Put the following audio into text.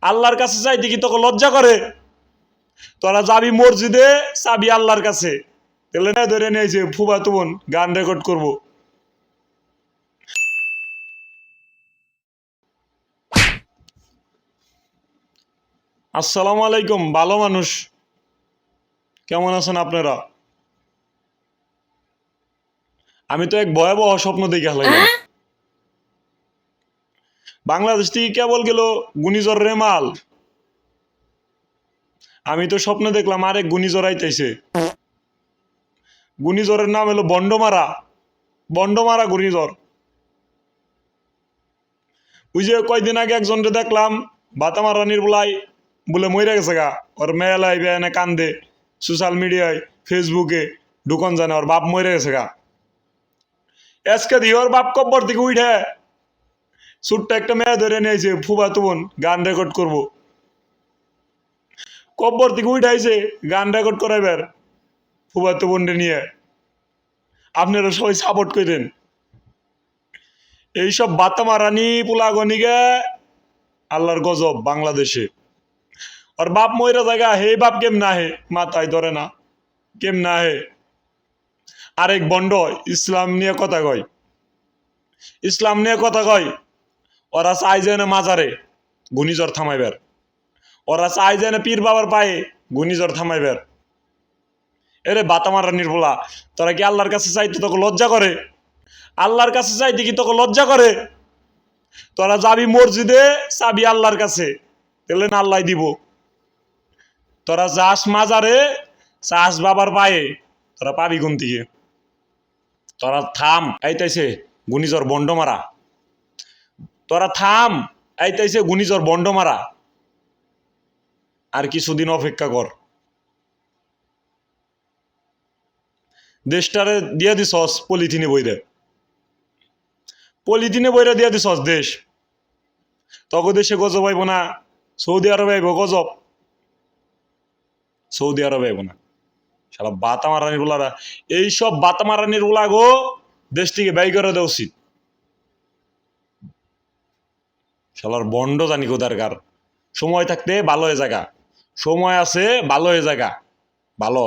আল্লাহর কাছে চাইতে কি তোকে লজ্জা করে? তোরা যাবি মসজিদে, চাবি আল্লাহর কাছে। তাহলে না ধরে নিয়েছে ফুফাতো বোন গান রেকর্ড করব। আসসালামু আলাইকুম, ভালো মানুষ, কেমন আছেন আপনারা? আমি তো এক ভয়াবহ স্বপ্ন দেখে হালাইলাম। বাংলাদেশ থেকে কেবল গেল ঘূর্ণিঝড় রেমাল। আমি তো স্বপ্নে দেখলাম আরেক ঘূর্ণিঝড় আইতেছে। ঘূর্ণিঝড়ের নাম হলো বন্ডমারা। বন্ডমারা ঘূর্ণিঝড়। ওই যে কয়দিন আগে একজনকে দেখলাম বাতামার রানীর বলে মরে গেছে গা। ওর মেয়েলাই বেনে কান্দে সোশ্যাল মিডিয়ায়, ফেসবুকে ঢুকন জানে ওর বাপ মরে গেছে গা। আজকে দিয়ে ওর বাপ কব্বর থেকে উঠে ছোট্ট একটা মেয়ে ধরে নিয়েছে ফুফাতো বোন গান রেকর্ড করব। কব্বর থেকে উঠাইছে গান রেকর্ড করাইবার ফুফাতো বোনকে নিয়ে। আপনারা সবাই সাপোর্ট করেন। এইসব বাতামা রানী পুলাগনিকে আল্লাহর গজব বাংলাদেশে। আর বাপ ময়রা জায়গা হে বাপ কেম না হে মাথায় ধরে না, কেম না হে। আরেক বন্ড ইসলাম নিয়ে কথা কয়, ইসলাম নিয়ে কথা কয়। ওরা চাই যেন মাজারে ঘূর্ণিঝড় থামাইবার, ওরা চাই যেন পীর বাবার পায়ে ঘূর্ণিঝড় থামাইবার। এরে বাতামার রানীর বলা, তোরা কি আল্লাহর কাছে চাইতে তোকে লজ্জা করে? আল্লাহর কাছে চাইতে কি তোকে লজ্জা করে? তোরা যাবি মসজিদে, চাবি আল্লাহর কাছে, তাহলে না আল্লাহ দিব। তোরা যাস মাজারে, চাস বাবার পায়ে, তোরা পাবি কোন থেকে? তোরা থাম, আইতাইছে ঘূর্ণিঝড় বন্ডমারা। তোরা থাম, আইতাইছে ঘূর্ণিঝড় বন্ডমারা। আর কিছুদিন অপেক্ষা কর। দেশটারে দিয়া দিছস পলিথিনে বইরে, পলিথিনে বইরে দিয়া দিছস দেশ। তখন দেশে গজব আইব না, সৌদি আরবে আইব গজব। সৌদি আরবে আইব না। সারা বাতামা রানীর গুলারা, এইসব বাতামা রানীর গুলা গো দেশ থেকে ব্যয় করে দেওয়া উচিত। শালার বন্ড জানি কোথার কার। সময় থাকতে ভালো হয়ে জায়গা, সময় আছে ভালো হয়ে জায়গা, ভালো।